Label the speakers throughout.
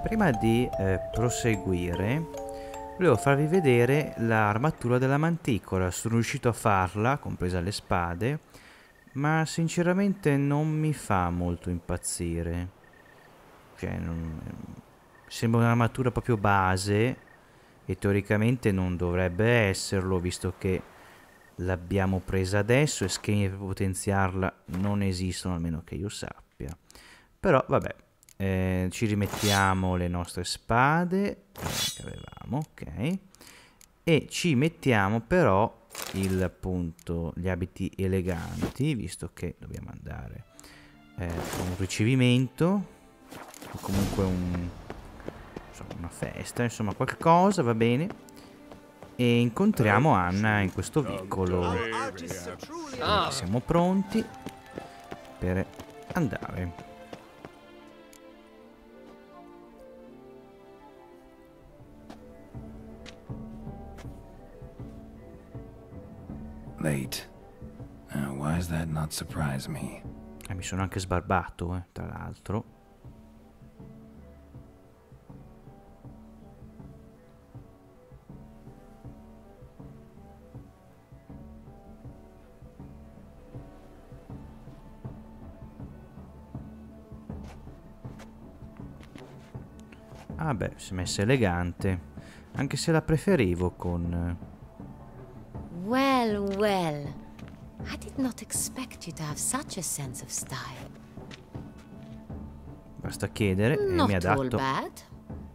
Speaker 1: prima di proseguire, volevo farvi vedere l'armatura della manticora. Sono riuscito a farla, compresa le spade, ma sinceramente non mi fa molto impazzire. Cioè, sembra un'armatura proprio base, e teoricamente non dovrebbe esserlo, visto che l'abbiamo presa adesso e schemi per potenziarla non esistono, almeno che io sappia. Però vabbè, ci rimettiamo le nostre spade che avevamo, ok, e ci mettiamo però gli abiti eleganti, visto che dobbiamo andare a un ricevimento o comunque una festa, insomma qualcosa, va bene. E incontriamo Anna in questo vicolo. Siamo pronti per andare.
Speaker 2: Late. Why does that not surprise me?
Speaker 1: Mi sono anche sbarbato, tra l'altro. Ah beh, si è messa elegante, anche se la preferivo con...
Speaker 3: Well, well. I did not expect you to have such a sense of style.
Speaker 1: Basta chiedere e mi
Speaker 3: Not all
Speaker 1: adatto.
Speaker 3: bad.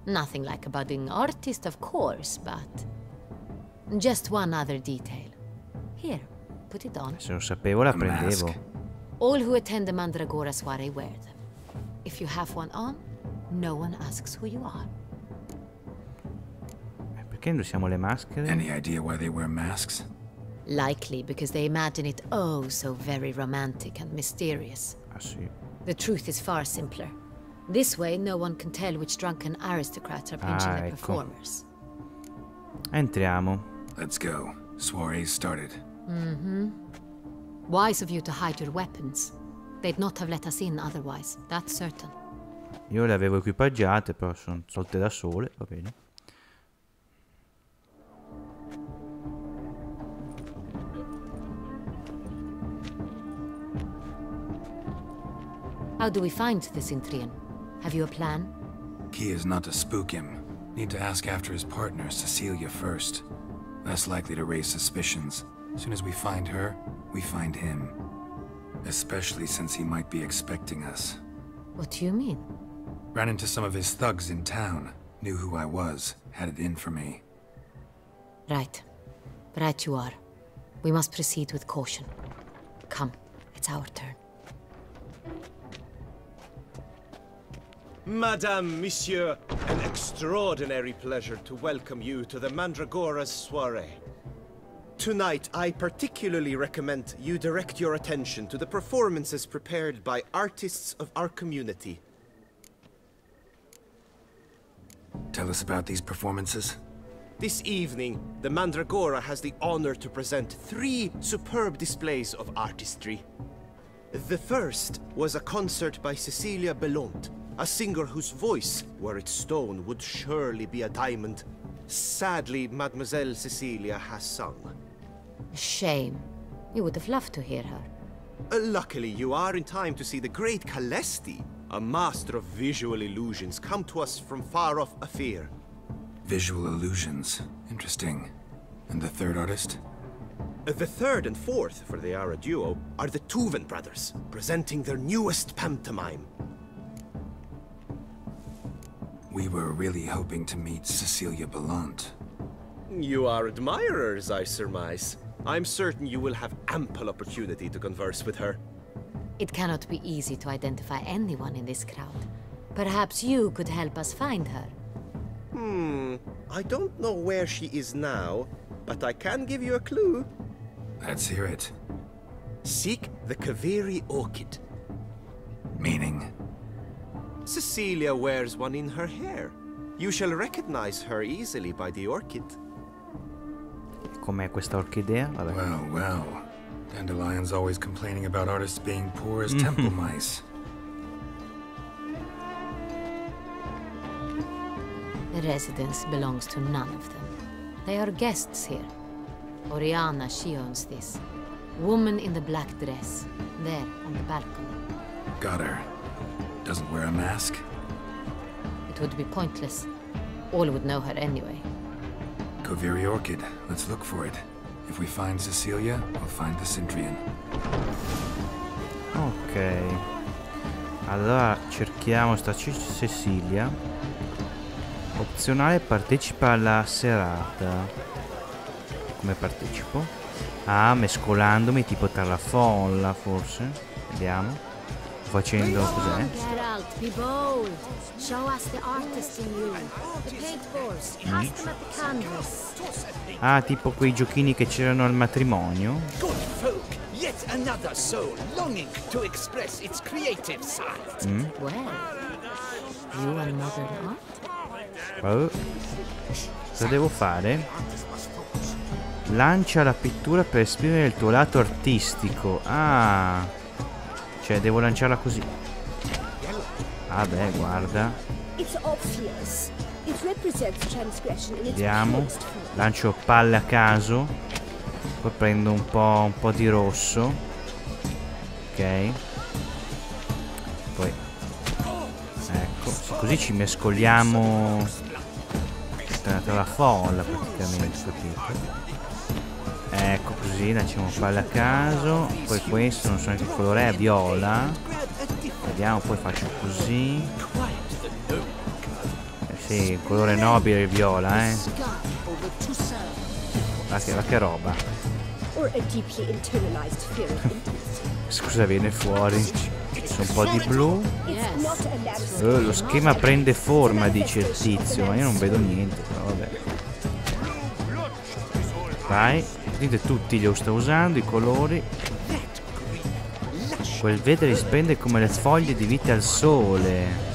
Speaker 3: Nothing like a budding artist, of course, but... Just one other detail. Here, put it on.
Speaker 1: Se lo sapevo la prendevo.
Speaker 3: All who attend the Mandragora soiree wear them. If you have one on, no one asks who you are.
Speaker 1: Perché indossiamo le maschere?
Speaker 2: Any idea why they wear masks?
Speaker 3: Likely because they imagine it oh so very romantic and mysterious.
Speaker 1: Ah sì.
Speaker 3: The truth is far simpler. This way no one can tell which drunken aristocrats are pinching the
Speaker 1: ecco.
Speaker 3: performers.
Speaker 1: Entriamo.
Speaker 2: Let's go. Soiree's started.
Speaker 3: Wise of you to hide your weapons. They'd not have let us in otherwise, that's certain.
Speaker 1: Io le avevo equipaggiate, però sono tolte da sole, va bene.
Speaker 3: How do we find the Cintriano? Have you a plan?
Speaker 2: Key is not to spook him. Need to ask after his partner, Cecilia, first. Less likely to raise suspicions. As soon as we find her, we find him. Especially since he might be expecting us.
Speaker 3: What do you mean?
Speaker 2: Ran into some of his thugs in town. Knew who I was. Had it in for me.
Speaker 3: Right. Right you are. We must proceed with caution. Come, it's our turn.
Speaker 4: Madame, Monsieur, an extraordinary pleasure to welcome you to the Mandragora's soiree. Tonight, I particularly recommend you direct your attention to the performances prepared by artists of our community.
Speaker 2: Tell us about these performances.
Speaker 4: This evening, the Mandragora has the honor to present 3 superb displays of artistry. The first was a concert by Cecilia Bellont, a singer whose voice, were it stone, would surely be a diamond. Sadly, Mademoiselle Cecilia has sung.
Speaker 3: Shame. You would have loved to hear her.
Speaker 4: Luckily, you are in time to see the great Calesti, a master of visual illusions, come to us from far off Afir.
Speaker 2: Visual illusions. Interesting. And the third artist?
Speaker 4: The third and fourth, for they are a duo, are the Toussaint brothers, presenting their newest pantomime.
Speaker 2: We were really hoping to meet Cecilia Bellont.
Speaker 4: You are admirers, I surmise. I'm certain you will have ample opportunity to converse with her.
Speaker 3: It cannot be easy to identify anyone in this crowd. Perhaps you could help us find her.
Speaker 4: I don't know where she is now, but I can give you a clue.
Speaker 2: Let's hear it.
Speaker 4: Seek the Kaveri orchid.
Speaker 2: Meaning?
Speaker 4: Cecilia wears one in her hair. You shall recognize her easily by the orchid.
Speaker 1: Com'è questa orchidea? Vabbè.
Speaker 2: Well, well. Dandelion's always complaining about artists being poor as temple mice.
Speaker 3: residence belongs to none of them. They are guests here. Oriana, she owns this. Woman in the black dress. There, on the balcony.
Speaker 2: Got her. Doesn't wear a mask?
Speaker 3: It would be pointless. All would know her anyway.
Speaker 2: Koviri Orchid. Let's look for it. If we find Cecilia, we'll find the Cintrian.
Speaker 1: Ok. Allora cerchiamo sta Cecilia. Opzionale, partecipa alla serata. Come partecipo? Ah, mescolandomi tipo tra la folla, forse. Vediamo. Facendo cos'è?
Speaker 3: Geralt, be bold. Show us the artist in you. The paintballs. Cast them at the canvas.
Speaker 1: Ah, tipo quei giochini che c'erano al matrimonio.
Speaker 5: Good folk, yet another soul longing to express its creative side.
Speaker 3: Well, you are modern art?
Speaker 1: Cosa devo fare? Lancia la pittura per esprimere il tuo lato artistico. Ah, cioè devo lanciarla così. Ah beh, guarda. Vediamo. Lancio palle a caso. Poi prendo un po' di rosso. Ok. Poi ecco, così ci mescoliamo tra la folla praticamente, capito? Ecco, così lanciamo palle a caso. Poi questo non so neanche che colore è, viola. Vediamo, poi faccio così. Sì, il colore nobile è viola, Ma che roba. Scusa, viene fuori un po' di blu. Lo schema prende forma, dice il tizio, ma io non vedo niente, però vabbè. Vai, vedete, tutti li sto usando, i colori. Quel verde risplende come le foglie di vite al sole.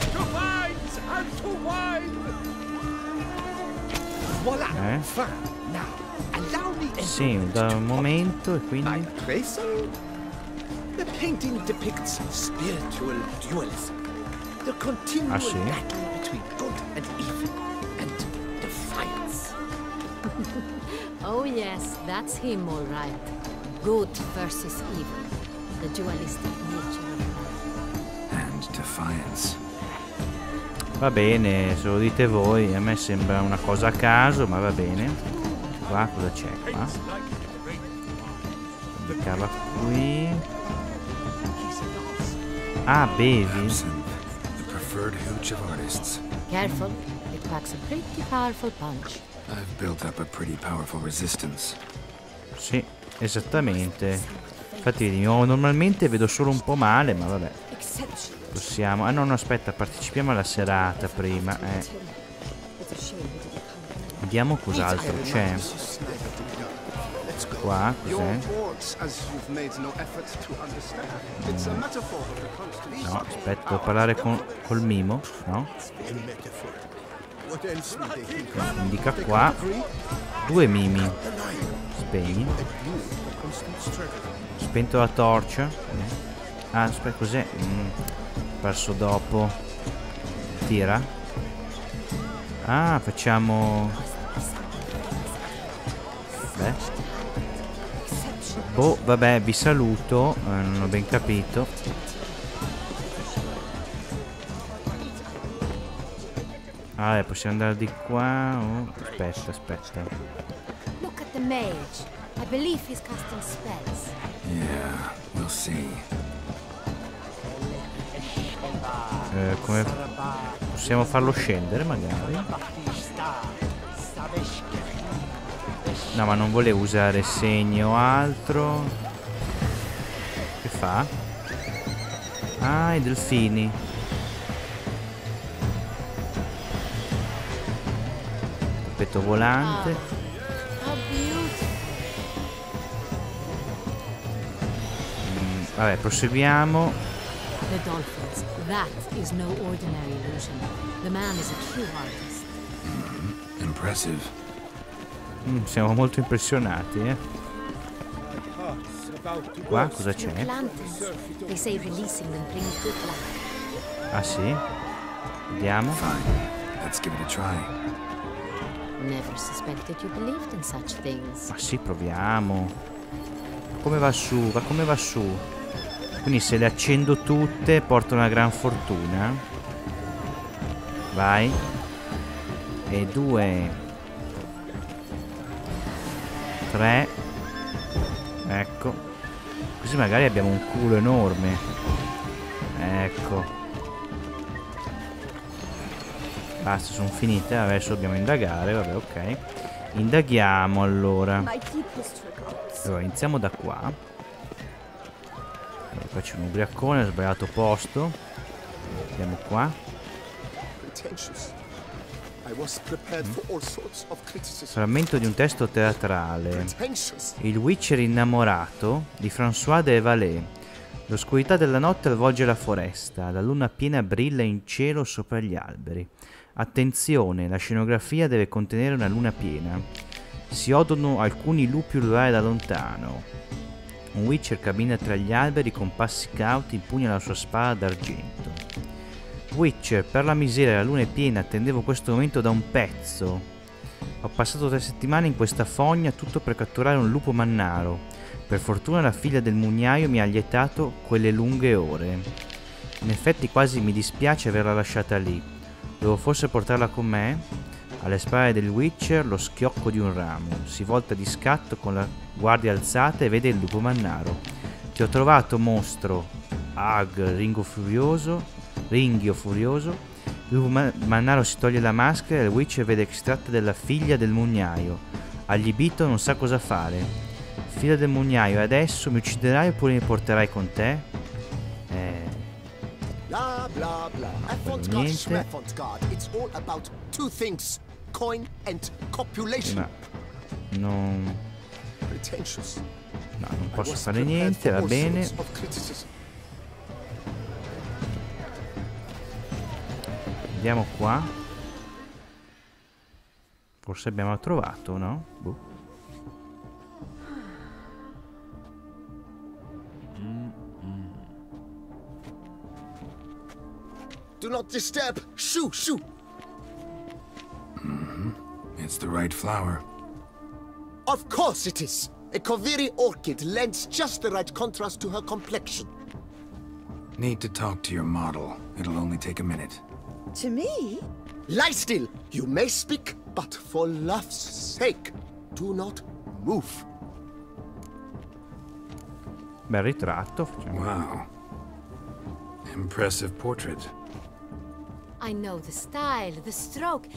Speaker 1: Sì, da un momento e quindi...
Speaker 5: The painting depicts spiritual dualism. The continual battle between good and evil and defiance.
Speaker 3: Oh yes, that's him all right. Good versus evil. The dualistic nature of life.
Speaker 2: And defiance.
Speaker 1: Va bene, se lo dite voi, a me sembra una cosa a caso, ma va bene. Qua cosa c'è qua? Buttarla qui. Ah, bevi.
Speaker 2: The preferred hooch of artists.
Speaker 3: Careful, it packs a pretty powerful punch.
Speaker 2: I've built up a pretty powerful resistance.
Speaker 1: Sì, esattamente. Infatti io normalmente vedo solo un po' male, ma vabbè. Possiamo... Ah no, no, aspetta, partecipiamo alla serata prima, Vediamo cos'altro c'è. Qua, cos'è? No, aspetta, devo parlare col mimo, no? Indica qua. 2 mimi. Spegni. Spento la torcia. Ah, aspetta, cos'è? Perso dopo. Tira. Ah, facciamo... Beh. Oh, vabbè, vi saluto. Non ho ben capito. Ah, possiamo andare di qua. Oh, aspetta.
Speaker 3: Look at the mage. I believe he's casting spells.
Speaker 2: Yeah, we'll see.
Speaker 1: Come possiamo farlo scendere magari? No, ma non volevo usare segni o altro. Che fa? Ah, i delfini. Tappeto volante. Vabbè, proseguiamo.
Speaker 3: The dolphins. That is no ordinary illusion. The man is a true artist.
Speaker 2: Impressive.
Speaker 1: Siamo molto impressionati, Qua cosa c'è?
Speaker 3: They say releasing them brings good luck.
Speaker 1: Ah sì? Vediamo.
Speaker 2: Let's give it a try.
Speaker 3: Never suspected you believed in such things.
Speaker 1: Ma sì, proviamo. Come va su? Va come va su? Quindi se le accendo tutte porto una gran fortuna. Vai. E 2 3. Ecco. Così magari abbiamo un culo enorme. Ecco. Basta, sono finite. Adesso dobbiamo indagare. Vabbè, ok. Indaghiamo allora. Allora, iniziamo da qua. Allora, qua c'è un ubriacone, ho sbagliato posto. Andiamo qua. Frammento di un testo teatrale. Il Witcher innamorato di François de Valais. L'oscurità della notte avvolge la foresta. La luna piena brilla in cielo sopra gli alberi. Attenzione, la scenografia deve contenere una luna piena. Si odono alcuni lupi urlare da lontano. Un Witcher cammina tra gli alberi con passi cauti, impugna la sua spada d'argento. Witcher, per la miseria, la luna è piena, attendevo questo momento da un pezzo. Ho passato 3 settimane in questa fogna, tutto per catturare un lupo mannaro. Per fortuna la figlia del mugnaio mi ha lietato quelle lunghe ore. In effetti quasi mi dispiace averla lasciata lì. Devo forse portarla con me? Alle spalle del Witcher lo schiocco di un ramo. Si volta di scatto con la guardia alzata e vede il lupo mannaro. Ti ho trovato, mostro. Ag, ringhio furioso. Il lupo mannaro si toglie la maschera e il Witcher vede che si tratta della figlia del mugnaio. Allibito non sa cosa fare. Figlia del mugnaio, adesso mi ucciderai oppure mi porterai con te?
Speaker 4: Bla bla bla.
Speaker 1: Niente.
Speaker 4: It's all about two things: coin and copulation.
Speaker 1: Ma non...
Speaker 4: Pretentious.
Speaker 1: No, non posso fare niente, va bene. Andiamo qua. Forse abbiamo trovato, no? Boh.
Speaker 4: Do not disturb. Shoo, shoo.
Speaker 2: It's the right flower.
Speaker 4: Of course it is. A Koviri orchid lends just the right contrast to her complexion.
Speaker 2: Need to talk to your model. It'll only take a minute.
Speaker 6: To me?
Speaker 4: Lie still. You may speak, but for love's sake, do not move.
Speaker 1: Bel ritratto. Facciamo.
Speaker 2: Wow. Impressive portrait.
Speaker 3: I know the style, the stroke.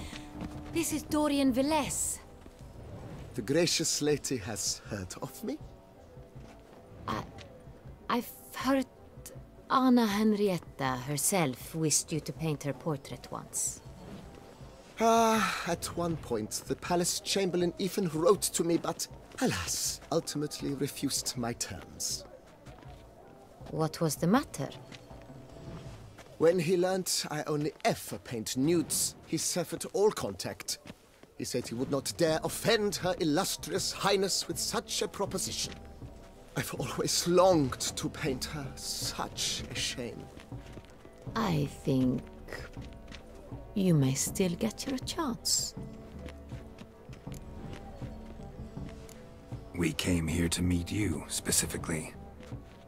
Speaker 3: This is Dorian Villesse.
Speaker 4: The gracious lady has heard of me?
Speaker 3: I've heard Anna Henrietta herself wished you to paint her portrait once.
Speaker 4: At one point, the palace chamberlain even wrote to me, but alas, ultimately refused my terms.
Speaker 3: What was the matter?
Speaker 4: When he learned I only ever paint nudes, he severed all contact. He said he would not dare offend her illustrious highness with such a proposition. I've always longed to paint her. Such a shame.
Speaker 3: I think you may still get your chance.
Speaker 2: We came here to meet you, specifically.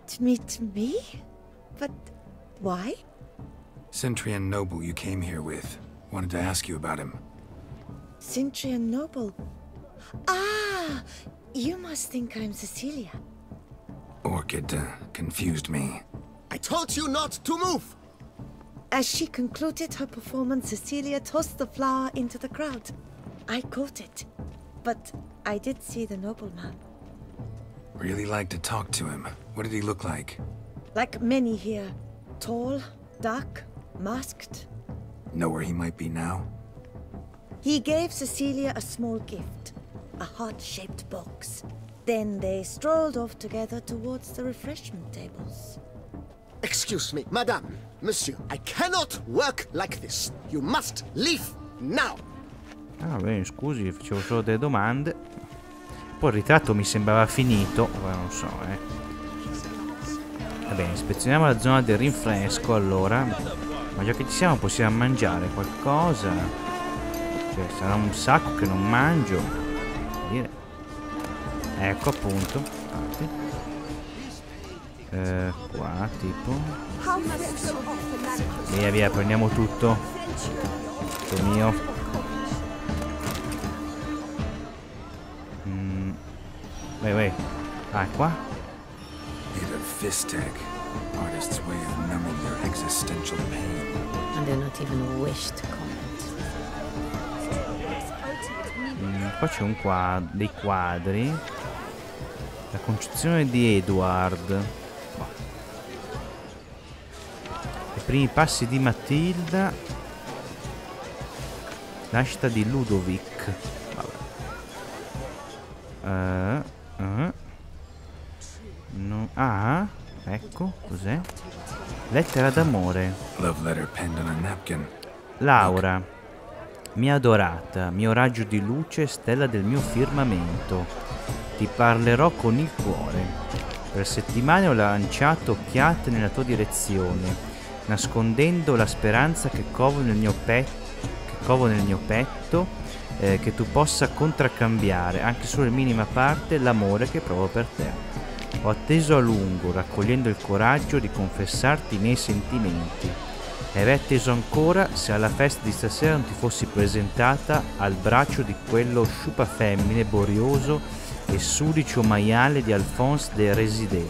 Speaker 6: To meet me? But why?
Speaker 2: Cintrian noble you came here with. Wanted to ask you about him.
Speaker 6: Cintrian noble. Ah! You must think I'm Cecilia.
Speaker 2: Orchid confused me.
Speaker 4: I told you not to move!
Speaker 6: As she concluded her performance, Cecilia tossed the flower into the crowd. I caught it. But I did see the nobleman.
Speaker 2: Really like to talk to him. What did he look like?
Speaker 6: Like many here. Tall, dark, masked.
Speaker 2: Know where he might be now?
Speaker 6: He gave Cecilia a small gift. A heart-shaped box. Then they strolled off together towards the refreshment tables.
Speaker 4: Excuse me, madame, monsieur, I cannot work like this. You must leave now.
Speaker 1: Ah, bene, scusi, facevo solo delle domande. Poi il ritratto mi sembrava finito, ora non so, Va bene, ispezioniamo la zona del rinfresco allora. Ma già che ci siamo possiamo mangiare qualcosa. Cioè, sarà un sacco che non mangio. Ecco appunto. Qua tipo. Via via, prendiamo tutto. Tutto mio. Wait. Ah, qua?
Speaker 2: Made of fistech, artist's way of numbing their existential pain.
Speaker 3: I do not even wish to comment.
Speaker 1: Qua c'è un dei quadri. La concezione di Edward. I primi passi di Matilda. Nascita di Ludovic. No. Ah, ecco, cos'è? Lettera d'amore.
Speaker 2: Love letter penned on a napkin.
Speaker 1: Laura, mia adorata, mio raggio di luce, stella del mio firmamento, ti parlerò con il cuore. Per settimane ho lanciato occhiate nella tua direzione, nascondendo la speranza che covo nel mio petto, che tu possa contraccambiare, anche solo in minima parte, l'amore che provo per te. Ho atteso a lungo, raccogliendo il coraggio di confessarti i miei sentimenti. E avrei atteso ancora se alla festa di stasera non ti fossi presentata al braccio di quello sciupafemmine borioso e sudicio maiale di Alphonse de Résidé.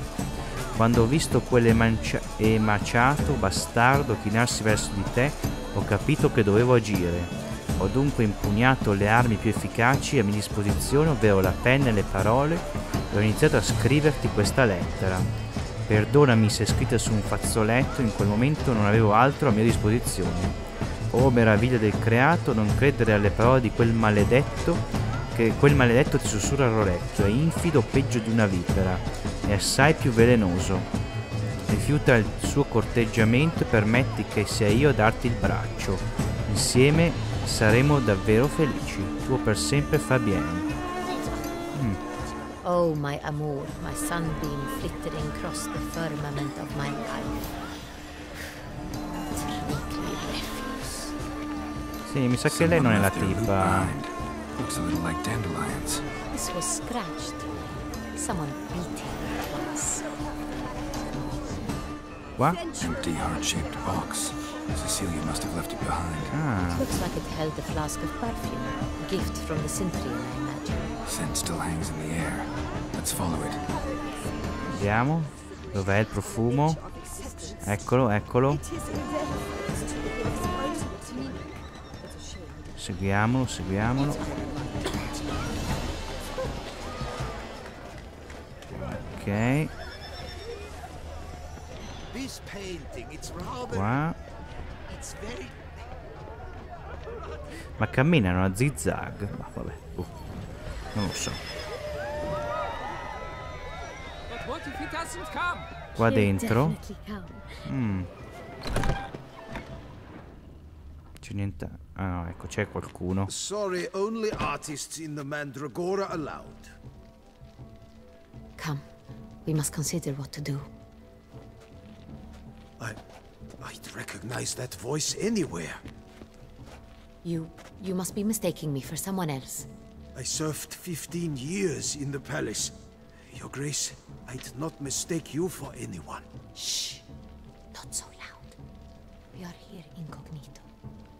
Speaker 1: Quando ho visto quell'emaciato bastardo chinarsi verso di te, ho capito che dovevo agire. Ho dunque impugnato le armi più efficaci a mia disposizione, ovvero la penna e le parole, e ho iniziato a scriverti questa lettera. Perdonami se è scritta su un fazzoletto, in quel momento non avevo altro a mia disposizione. Oh meraviglia del creato, non credere alle parole di quel maledetto, che quel maledetto ti sussurra all'orecchio, è infido peggio di una vipera, è assai più velenoso. Rifiuta il suo corteggiamento e permetti che sia io a darti il braccio. Insieme saremo davvero felici. Tuo per sempre Fabienne.
Speaker 3: Oh, my amour, my sunbeam flittering across the firmament of my life. Tricky refuse.
Speaker 1: Sì, mi sa che lei non è la tipa.
Speaker 2: Looks a little like dandelions.
Speaker 3: This was scratched. Someone beat it once.
Speaker 1: Qua?
Speaker 2: Empty heart-shaped box. Cecilia must have left it behind.
Speaker 1: Ah,
Speaker 3: Looks like it held a flask of perfume. A gift from the Cintriano, I imagine.
Speaker 2: Scent still hangs in the air. Let's follow it.
Speaker 1: vediamo. Dov'è il profumo? Eccolo, eccolo. Seguiamolo, seguiamolo. Ok. Qua. Ma camminano a zigzag. Ma vabbè, non lo so. Qua dentro. C'è niente. Ah no, ecco, c'è qualcuno.
Speaker 7: Sorry, only artists in the Mandragora allowed.
Speaker 3: Come, we must consider what to do.
Speaker 7: I'd recognize that voice anywhere.
Speaker 3: You must be mistaking me for someone else.
Speaker 7: I served 15 years in the palace. Your Grace, I'd not mistake you for anyone.
Speaker 3: Shh! Not so loud. We are here incognito,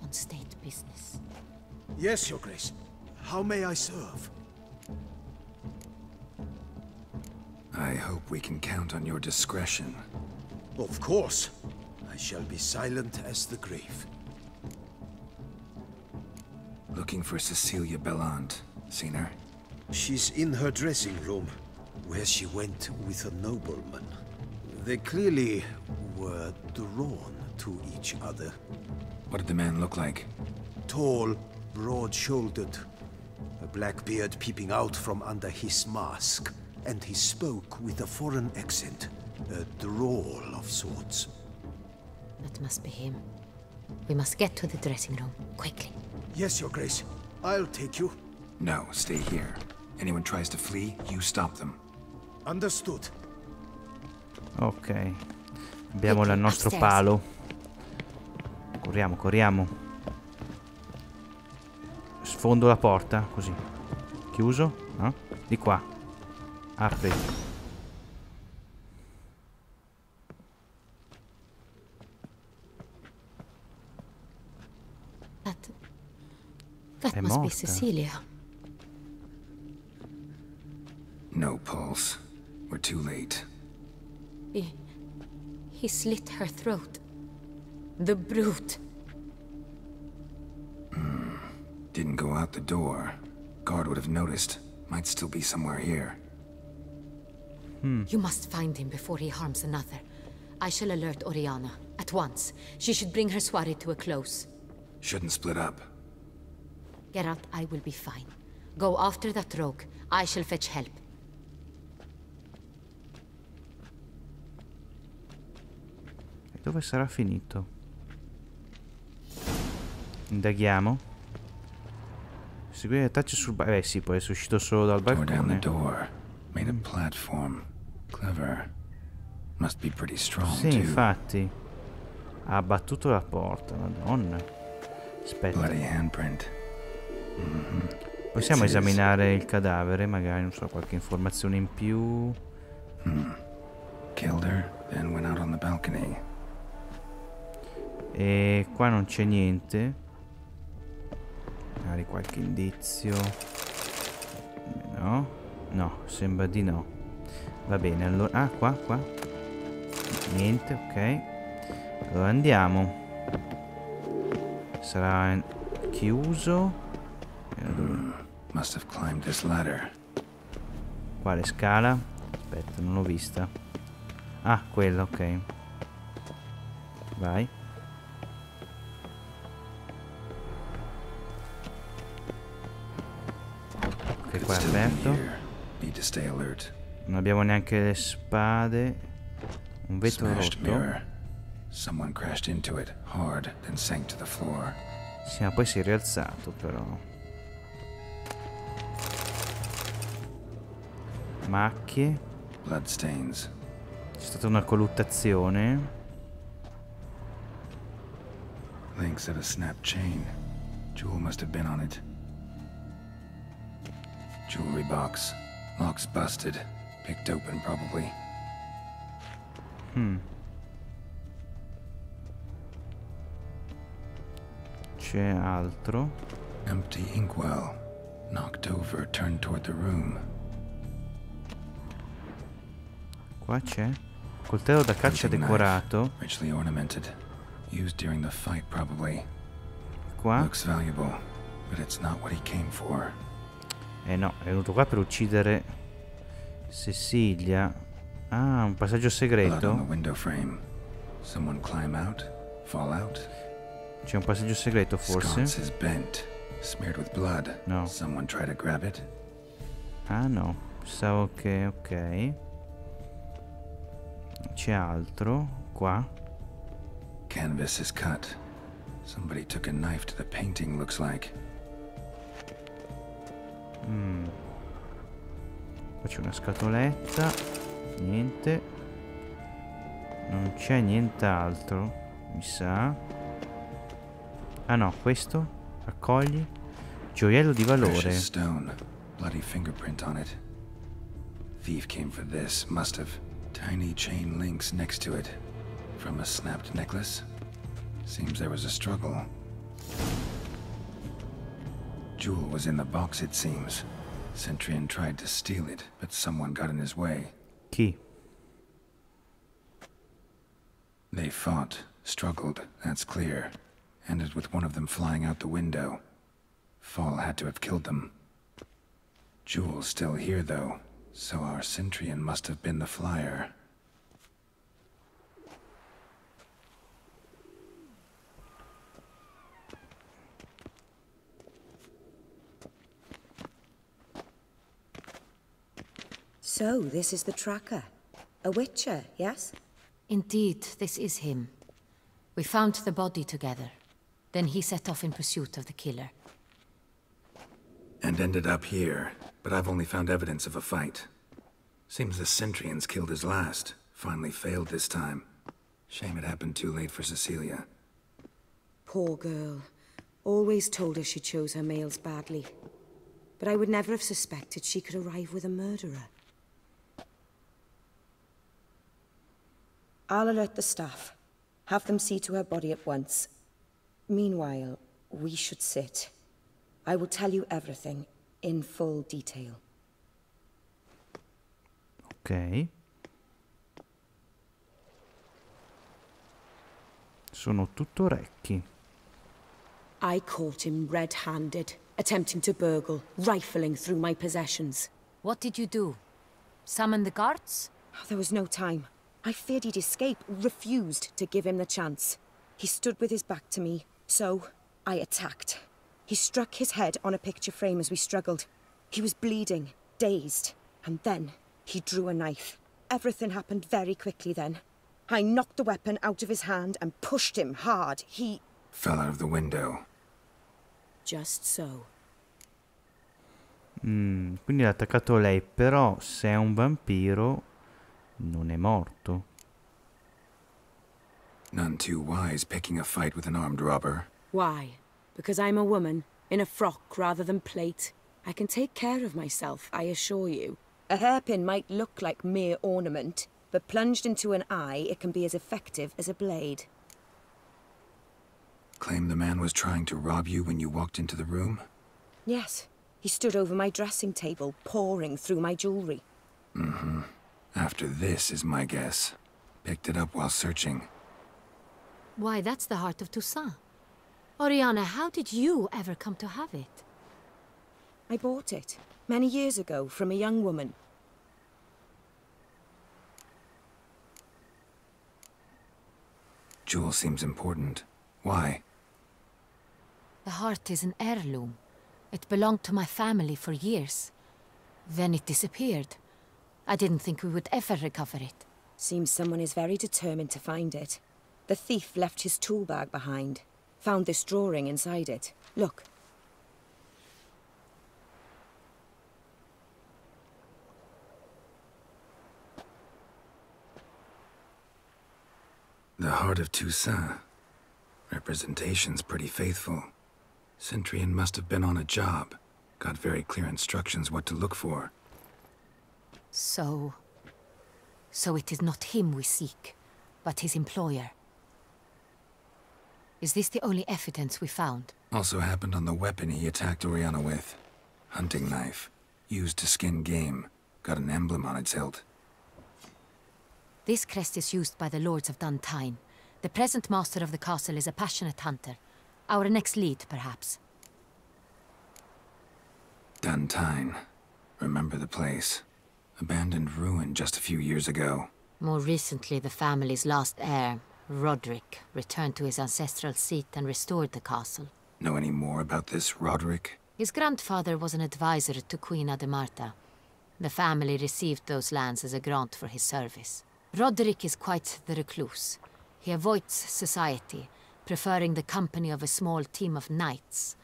Speaker 3: on state business.
Speaker 7: Yes, Your Grace. How may I serve?
Speaker 2: I hope we can count on your discretion.
Speaker 7: Of course. I shall be silent as the grave.
Speaker 2: Looking for Cecilia Bellant. Seen her?
Speaker 7: She's in her dressing room, where she went with a nobleman. They clearly were drawn to each other.
Speaker 2: What did the man look like?
Speaker 7: Tall, broad-shouldered, a black beard peeping out from under his mask, and he spoke with a foreign accent, a drawl of sorts.
Speaker 3: That must be him. We must get to the dressing room, quickly.
Speaker 7: Yes, Your Grace. I'll take you.
Speaker 2: No, stay here. Anyone tries to flee, you stop them.
Speaker 7: Understood.
Speaker 1: Ok. Abbiamo il nostro palo. Corriamo, corriamo. Sfondo la porta, così. Chiuso? No? Di qua. Apri.
Speaker 3: That
Speaker 1: È
Speaker 3: must be
Speaker 1: morta.
Speaker 3: Cecilia.
Speaker 2: No pulse. We're too late.
Speaker 3: He slit her throat. The brute.
Speaker 2: Didn't go out the door. Guard would have noticed. Might still be somewhere here.
Speaker 3: You must find him before he harms another. I shall alert Oriana. At once. She should bring her soirée to a close.
Speaker 2: Shouldn't split up.
Speaker 3: Geralt, I will be fine. Go after that rogue. I shall fetch help.
Speaker 1: E dove sarà finito? Indaghiamo. Seguire le tracce sul sì, può essere uscito solo dal
Speaker 2: Tore down the
Speaker 1: balcone.
Speaker 2: door. Made a platform. Clever. Must be pretty strong,
Speaker 1: Sì,
Speaker 2: too.
Speaker 1: infatti. Ha abbattuto la porta, madonna. Aspetta.
Speaker 2: Bloody handprint.
Speaker 1: Possiamo
Speaker 2: It's his.
Speaker 1: esaminare il cadavere, magari, non so, qualche informazione in più.
Speaker 2: Killed her, then went out on the balcony.
Speaker 1: E qua non c'è niente. Magari qualche indizio. No? No, sembra di no. Va bene, allora... Ah, qua. Niente, ok. Allora andiamo. Sarà chiuso.
Speaker 2: Must have climbed this ladder.
Speaker 1: Quale scala? Aspetta, non l'ho vista. Ah, quella, ok. Vai. Ok, qua è
Speaker 2: Still be
Speaker 1: aperto.
Speaker 2: here. Need to stay alert.
Speaker 1: Non abbiamo neanche le spade. Un vetro
Speaker 2: Smashed
Speaker 1: rotto.
Speaker 2: mirror. Someone crashed into it hard, then sank to the floor.
Speaker 1: Sì, ma poi si è rialzato però. Macchie.
Speaker 2: Bloodstains.
Speaker 1: C'è stata una colluttazione.
Speaker 2: Links of a snapped chain. Jewel must have been on it. Jewelry box. Lock's busted. Picked open, probably.
Speaker 1: C'è altro.
Speaker 2: Empty inkwell. Knocked over, turned toward the room.
Speaker 1: Qua c'è. Coltello da caccia
Speaker 2: Hunting
Speaker 1: decorato.
Speaker 2: knife, richly ornamented. Used during the fight, probably.
Speaker 1: Qua.
Speaker 2: Looks valuable, but it's not what he came for.
Speaker 1: Eh no, è venuto qua per uccidere Cecilia. Ah, un passaggio
Speaker 2: Blood on the
Speaker 1: segreto.
Speaker 2: window frame. Someone climb out? Fall out?
Speaker 1: C'è un passaggio segreto forse.
Speaker 2: Sconce is bent, smeared with blood.
Speaker 1: No.
Speaker 2: Someone try to grab it?
Speaker 1: Ah no, pensavo che... ok. C'è altro. Qua.
Speaker 2: Canvas is cut. Somebody took a knife to the painting, looks like.
Speaker 1: Qua c'è una scatoletta. Niente. Non c'è nient'altro, mi sa. Ah no, questo. Raccogli. Gioiello di valore.
Speaker 2: Precious stone. Bloody fingerprint on it. Thief came for this, must have. Tiny chain links next to it. From a snapped necklace? Seems there was a struggle. Jewel was in the box, it seems. Cintriano tried to steal it, but someone got in his way.
Speaker 1: Chi?
Speaker 2: They fought, struggled, that's clear. Ended with one of them flying out the window. Fall had to have killed them. Jewel's still here, though, so our Cintriano must have been the flyer.
Speaker 6: So, this is the tracker. A witcher, yes?
Speaker 3: Indeed, this is him. We found the body together. Then he set off in pursuit of the killer.
Speaker 2: And ended up here, but I've only found evidence of a fight. Seems the Cintrians killed his last. Finally failed this time. Shame it happened too late for Cecilia.
Speaker 8: Poor girl. Always told her she chose her males badly. But I would never have suspected she could arrive with a murderer. I'll alert the staff. Have them see to her body at once. Meanwhile, we should sit. I will tell you everything, in full detail.
Speaker 1: Ok. Sono tutto orecchi.
Speaker 8: I caught him red-handed, attempting to burgle, rifling through my possessions.
Speaker 3: What did you do? Summon the guards?
Speaker 8: There was no time. I feared he'd escape, refused to give him the chance. He stood with his back to me, so I attacked. He struck his head on a picture frame as we struggled. He was bleeding, dazed, and then he drew a knife. Everything happened very quickly then. I knocked the weapon out of his hand and pushed him hard. He
Speaker 2: fell out of the window.
Speaker 8: Just so.
Speaker 1: Quindi l'ha attaccato lei, però se è un vampiro non è morto.
Speaker 2: None too wise picking a fight with an armed robber.
Speaker 8: Why? Because I'm a woman, in a frock rather than plate. I can take care of myself, I assure you. A hairpin might look like mere ornament, but plunged into an eye, it can be as effective as a blade.
Speaker 2: Claim the man was trying to rob you when you walked into the room?
Speaker 8: Yes. He stood over my dressing table, pouring through my jewelry.
Speaker 2: Mm-hmm. After this is my guess. Picked it up while searching.
Speaker 3: Why, that's the heart of Toussaint. Oriana, how did you ever come to have it?
Speaker 8: I bought it, many years ago, from a young woman.
Speaker 2: Jewel seems important. Why?
Speaker 3: The heart is an heirloom. It belonged to my family for years. Then it disappeared. I didn't think we would ever recover it.
Speaker 8: Seems someone is very determined to find it. The thief left his tool bag behind. Found this drawing inside it. Look.
Speaker 2: The heart of Toussaint. Representation's pretty faithful. Cintriano must have been on a job. Got very clear instructions what to look for.
Speaker 3: So it is not him we seek, but his employer. Is this the only evidence we found?
Speaker 2: Also happened on the weapon he attacked Oriana with. Hunting knife. Used to skin game. Got an emblem on its hilt.
Speaker 3: This crest is used by the lords of Duntine. The present master of the castle is a passionate hunter. Our next lead, perhaps.
Speaker 2: Duntine. Remember the place. Abandoned ruin just a few years ago.
Speaker 3: More recently, the family's last heir, Roderick, returned to his ancestral seat and restored the castle.
Speaker 2: Know any more about this Roderick?
Speaker 3: His grandfather was an advisor to Queen Ademarta. The family received those lands as a grant for his service. Roderick is quite the recluse. He avoids society, preferring the company of a small team of knights,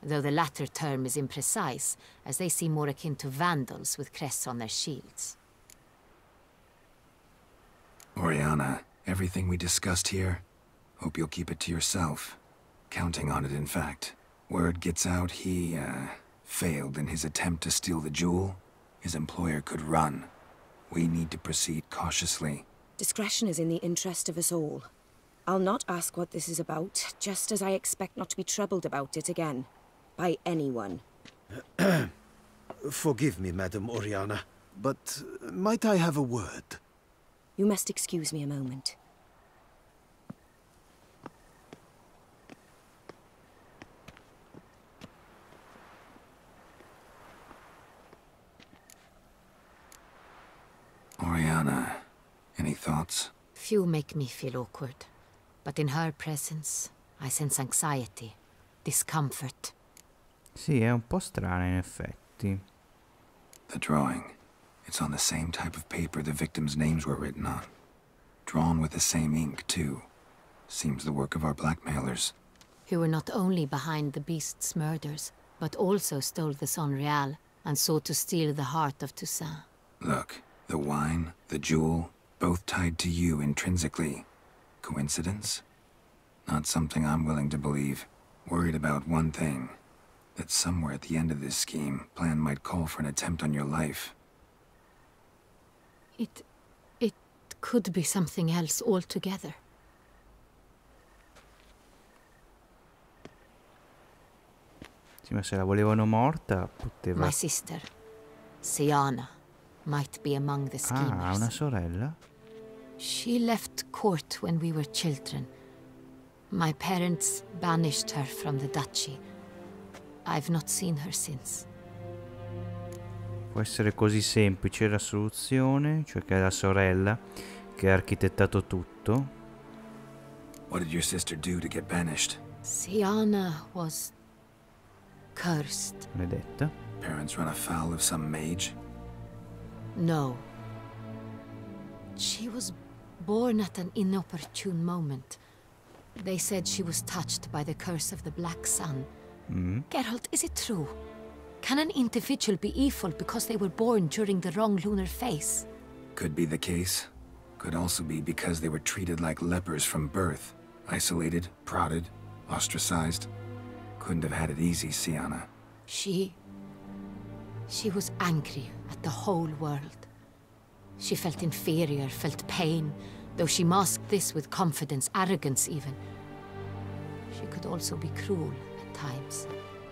Speaker 3: though the latter term is imprecise, as they seem more akin to vandals with crests on their shields.
Speaker 2: Oriana, everything we discussed here, hope you'll keep it to yourself. Counting on it, in fact. Word gets out he, failed in his attempt to steal the jewel. His employer could run. We need to proceed cautiously.
Speaker 8: Discretion is in the interest of us all. I'll not ask what this is about, just as I expect not to be troubled about it again. By anyone.
Speaker 7: Forgive me, Madam Oriana, but might I have a word?
Speaker 8: You must excuse me a moment.
Speaker 2: Oriana, any thoughts?
Speaker 3: Few make me feel awkward, but in her presence, I sense anxiety, discomfort.
Speaker 1: Sì, è un po' strana in effetti.
Speaker 2: The drawing. It's on the same type of paper the victims' names were written on. Drawn with the same ink, too. Seems the work of our blackmailers.
Speaker 3: Who were not only behind the beast's murders, but also stole the Son Real and sought to steal the heart of Toussaint.
Speaker 2: Look, the wine, the jewel, both tied to you intrinsically. Coincidence? Not something I'm willing to believe. Worried about one thing. That somewhere at the end of this scheme, plan might call for an attempt on your life.
Speaker 3: It could be something else altogether.
Speaker 1: Sì, ma se la volevano morta, poteva...
Speaker 3: My sister, Siana, might be among the schemers.
Speaker 1: Ah, una sorella?
Speaker 3: She left court when we were children. My parents banished her from the duchy. I've not seen her since.
Speaker 1: Può essere così semplice la soluzione, cioè che è la sorella che ha architettato tutto.
Speaker 2: What did your sister do to get banished?
Speaker 3: Siana was cursed.
Speaker 1: Maledetta.
Speaker 2: Parents run afoul of some mage?
Speaker 3: No. She was born at an inopportune moment. They said she was touched by the curse of the Black Sun. Geralt, is it true? Can an individual be evil because they were born during the wrong lunar phase?
Speaker 2: Could be the case. Could also be because they were treated like lepers from birth. Isolated, prodded, ostracized. Couldn't have had it easy, Siana.
Speaker 3: She was angry at the whole world. She felt inferior, felt pain, though she masked this with confidence, arrogance even. She could also be cruel at times.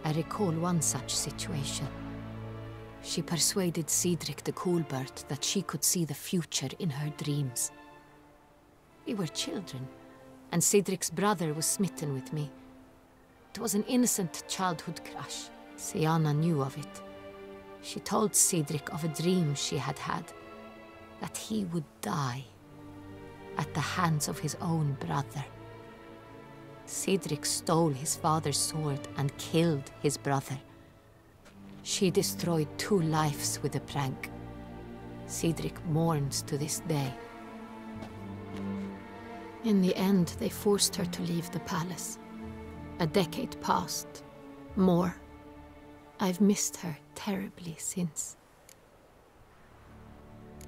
Speaker 3: I recall one such situation. She persuaded Cedric the Coolbird that she could see the future in her dreams. We were children, and Cedric's brother was smitten with me. It was an innocent childhood crush. Siana knew of it. She told Cedric of a dream she had had, that he would die at the hands of his own brother. Cedric stole his father's sword and killed his brother. She destroyed 2 lives with a prank. Cedric mourns to this day. In the end, they forced her to leave the palace. A decade passed. More. I've missed her terribly since.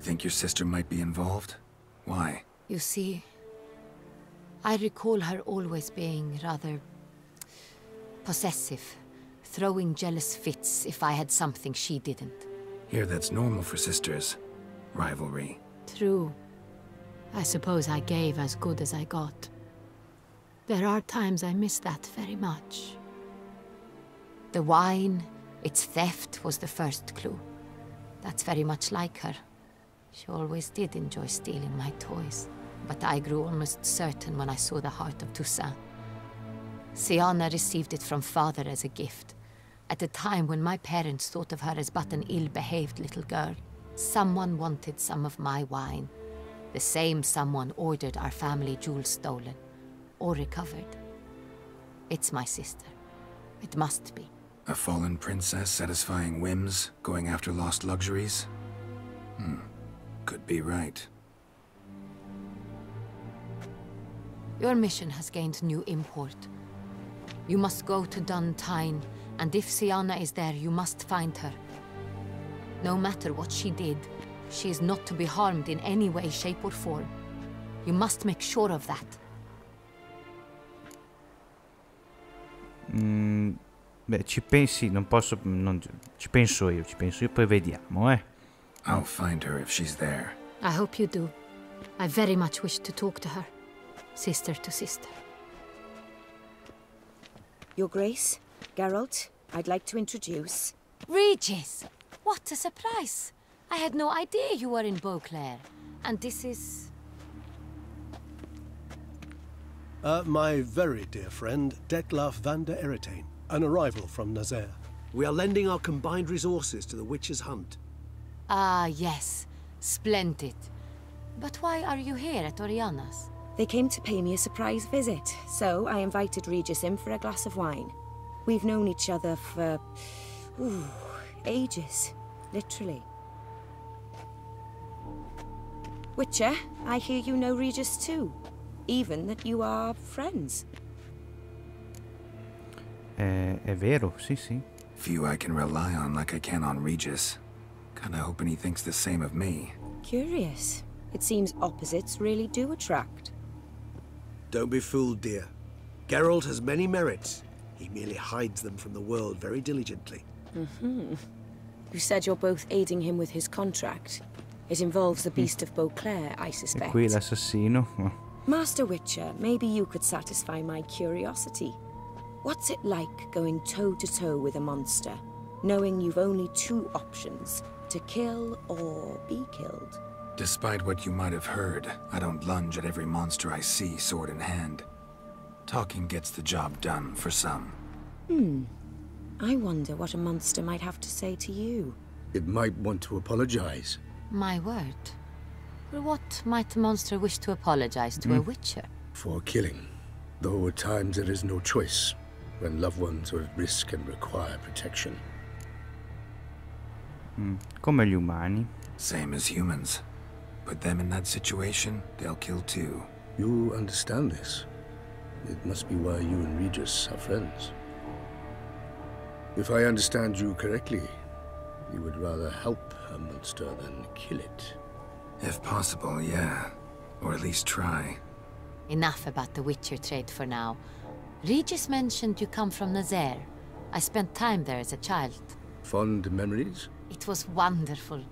Speaker 2: Think your sister might be involved? Why?
Speaker 3: You see, I recall her always being rather possessive, throwing jealous fits if I had something she didn't.
Speaker 2: Here, that's normal for sisters. Rivalry.
Speaker 3: True. I suppose I gave as good as I got. There are times I miss that very much. The wine, its theft was the first clue. That's very much like her. She always did enjoy stealing my toys. But I grew almost certain when I saw the heart of Toussaint. Siana received it from father as a gift, at a time when my parents thought of her as but an ill-behaved little girl. Someone wanted some of my wine. The same someone ordered our family jewels stolen, or recovered. It's my sister. It must be.
Speaker 2: A fallen princess satisfying whims, going after lost luxuries? Could be right.
Speaker 3: Your mission has gained new import. You must go to Dun Tyne, and if Siana is there, you must find her. No matter what she did, she is not to be harmed in any way, shape or form. You must make sure of that.
Speaker 1: Beh, ci pensi, non posso... ci penso io, poi vediamo,
Speaker 2: I'll find her if she's there.
Speaker 3: I hope you do. I very much wish to talk to her. Sister to sister.
Speaker 8: Your Grace, Geralt, I'd like to introduce...
Speaker 3: Regis! What a surprise! I had no idea you were in Beauclair. And this is...
Speaker 9: My very dear friend, Detlaf van der Eretain, an arrival from Nazaire. We are lending our combined resources to the witch's hunt.
Speaker 3: Ah, yes. Splendid. But why are you here at Oriana's?
Speaker 8: They came to pay me a surprise visit, so I invited Regis in for a glass of wine. We've known each other for... ages. Literally. Witcher, I hear you know Regis too. Even that you are friends.
Speaker 1: È vero, sì, sì.
Speaker 2: Few I can rely on like I can on Regis. Kinda hoping he thinks the same of me.
Speaker 8: Curious. It seems opposites really do attract.
Speaker 9: Don't be fooled, dear. Geralt has many merits. He merely hides them from the world very diligently.
Speaker 8: You said you're both aiding him with his contract. It involves the Beast of Beauclair, I
Speaker 1: E
Speaker 8: suspect.
Speaker 1: qui l'assassino.
Speaker 8: Master Witcher, maybe you could satisfy my curiosity. What's it like going toe-to-toe with a monster, knowing you've only two options, to kill or be killed?
Speaker 2: Despite what you might have heard, I don't lunge at every monster I see sword in hand. Talking gets the job done for some.
Speaker 8: I wonder what a monster might have to say to you.
Speaker 10: It might want to apologize.
Speaker 3: My word. For what might a monster wish to apologize to a witcher?
Speaker 10: For killing. Though at times there is no choice, when loved ones are at risk and require protection.
Speaker 1: Come gli umani.
Speaker 2: Same as humans. Put them in that situation, they'll kill too.
Speaker 10: You understand this. It must be why you and Regis are friends. If I understand you correctly, you would rather help a monster than kill it.
Speaker 2: If possible, yeah. Or at least try.
Speaker 3: Enough about the witcher trade for now. Regis mentioned you come from Nazaire. I spent time there as a child.
Speaker 10: Fond memories?
Speaker 3: It was wonderful.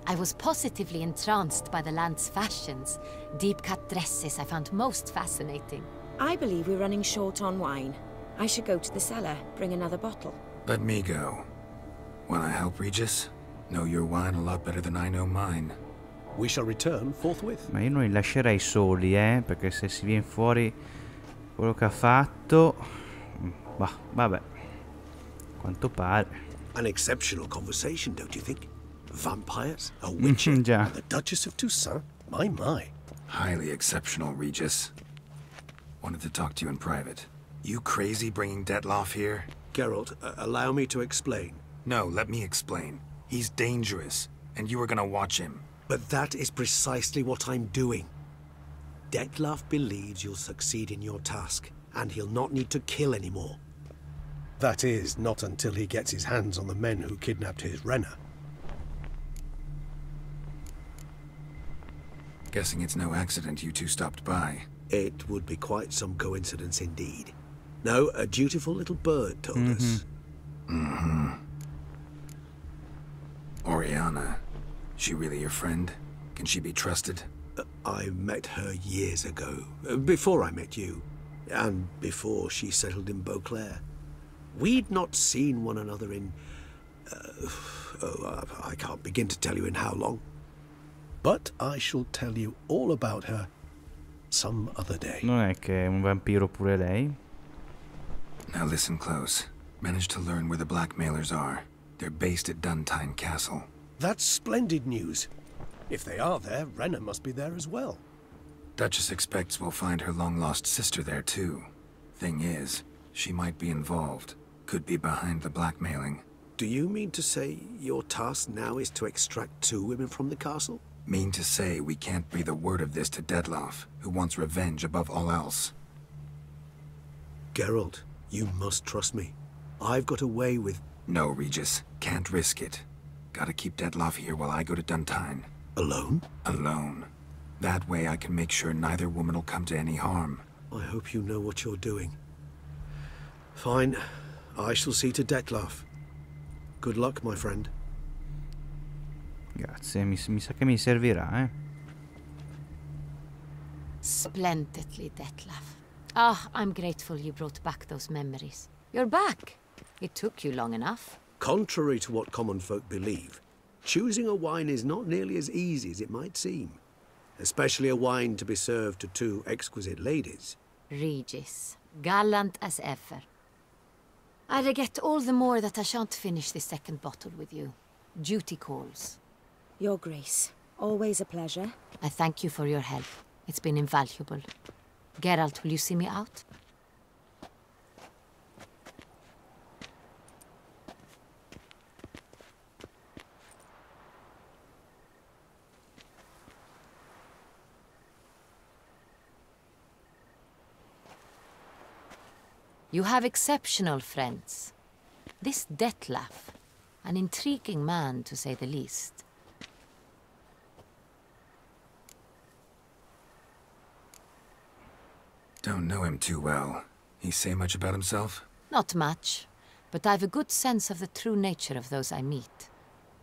Speaker 3: I was positively entranced by the land's fashions. Deep-cut dresses I found most fascinating.
Speaker 8: I believe we're running short on wine. I should go to the cellar, bring another bottle.
Speaker 2: Let me go. Wanna help, Regis? Know your wine a lot better than I know mine.
Speaker 9: We shall return forthwith.
Speaker 1: Ma io non li lascerei soli, perché se si viene fuori quello che ha fatto... Bah, vabbè. Quanto pare.
Speaker 9: An exceptional conversation, don't you think? Vampires, a witcher,
Speaker 1: già.
Speaker 9: and the Duchess of Toussaint? My.
Speaker 2: Highly exceptional, Regis. Wanted to talk to you in private. You crazy bringing Detloff here?
Speaker 9: Geralt, allow me to explain.
Speaker 2: No, let me explain. He's dangerous, and you were gonna watch him.
Speaker 9: But that is precisely what I'm doing. Detloff believes you'll succeed in your task, and he'll not need to kill anymore. That is, not until he gets his hands on the men who kidnapped his Renner.
Speaker 2: Guessing it's no accident you two stopped by.
Speaker 9: It would be quite some coincidence indeed. No, a dutiful little bird told us.
Speaker 2: Oriana. She really your friend? Can she be trusted?
Speaker 9: I met her years ago, before I met you, and before she settled in Beauclair. We'd not seen one another in... I can't begin to tell you in how long. But I shall tell you all about her some other day.
Speaker 1: Non è che è un vampiro pure lei?
Speaker 2: Now listen close. Managed to learn where the blackmailers are. They're based at Duntine Castle.
Speaker 9: That's splendid news. If they are there, Renner must be there as well.
Speaker 2: Duchess expects we'll find her long-lost sister there too. Thing is, she might be involved. Could be behind the blackmailing.
Speaker 9: Do you mean to say your task now is to extract two women from the castle?
Speaker 2: Mean to say we can't breathe a word of this to Detloff, who wants revenge above all else.
Speaker 9: Geralt, you must trust me. I've got away with...
Speaker 2: No, Regis. Can't risk it. Gotta keep Detloff here while I go to Duntine.
Speaker 9: Alone?
Speaker 2: Alone. That way I can make sure neither woman will come to any harm.
Speaker 9: I hope you know what you're doing. Fine. I shall see to Detloff. Good luck, my friend.
Speaker 1: Grazie, mi sa che mi servirà,
Speaker 3: Splendidly, Detloff. Ah, I'm grateful you brought back those memories. You're back. It took you long enough.
Speaker 9: Contrary to what common folk believe, choosing a wine is not nearly as easy as it might seem. Especially a wine to be served to two exquisite ladies.
Speaker 3: Regis, gallant as ever. I regret all the more that I shan't finish this second bottle with you. Duty calls.
Speaker 8: Your Grace, always a pleasure.
Speaker 3: I thank you for your help. It's been invaluable. Geralt, will you see me out? You have exceptional friends. This Detloff, an intriguing man to say the least.
Speaker 2: Don't know him too well. He say much about himself?
Speaker 3: Not much, but I've a good sense of the true nature of those I meet.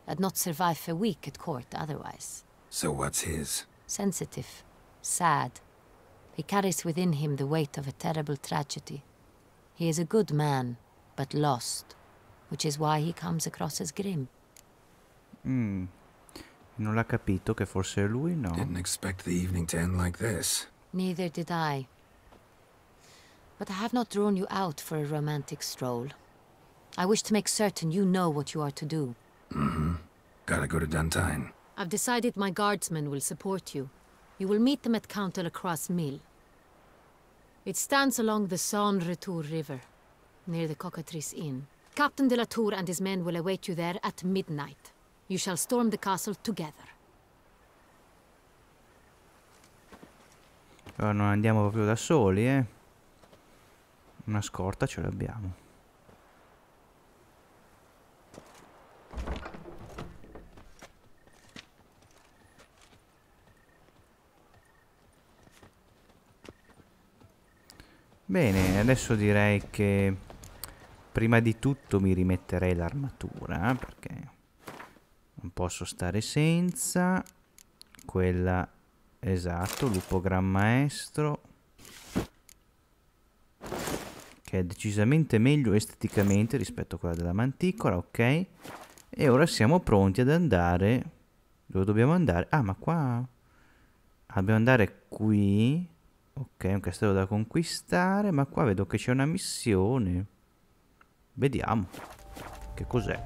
Speaker 3: I'd not survive a week at court otherwise.
Speaker 2: So what's his?
Speaker 3: Sensitive, sad. He carries within him the weight of a terrible tragedy. He is a good man, but lost, which is why he comes across as grim.
Speaker 1: Non l'ha capito che forse è lui, no?
Speaker 2: Didn't expect the evening to end like this.
Speaker 3: Neither did I. But I have not drawn you out for a romantic stroll. I wish to make certain you know what you are to do.
Speaker 2: Gotta go to Duntine.
Speaker 3: I've decided my guardsmen will support you. You will meet them at Count de la Croix's mill. It stands along the Saône-Retour River, near the Cockatrice Inn. Captain de la Tour and his men will await you there at midnight. You shall storm the castle together.
Speaker 1: Allora non andiamo proprio da soli, eh? Una scorta ce l'abbiamo. Bene, adesso direi che prima di tutto mi rimetterei l'armatura, perché non posso stare senza. Quella, esatto, lupo gran maestro, che è decisamente meglio esteticamente rispetto a quella della manticola, ok? E ora siamo pronti ad andare. Dove dobbiamo andare? Ah, ma qua dobbiamo andare qui. Ok, un castello da conquistare, ma qua vedo che c'è una missione. Vediamo che cos'è.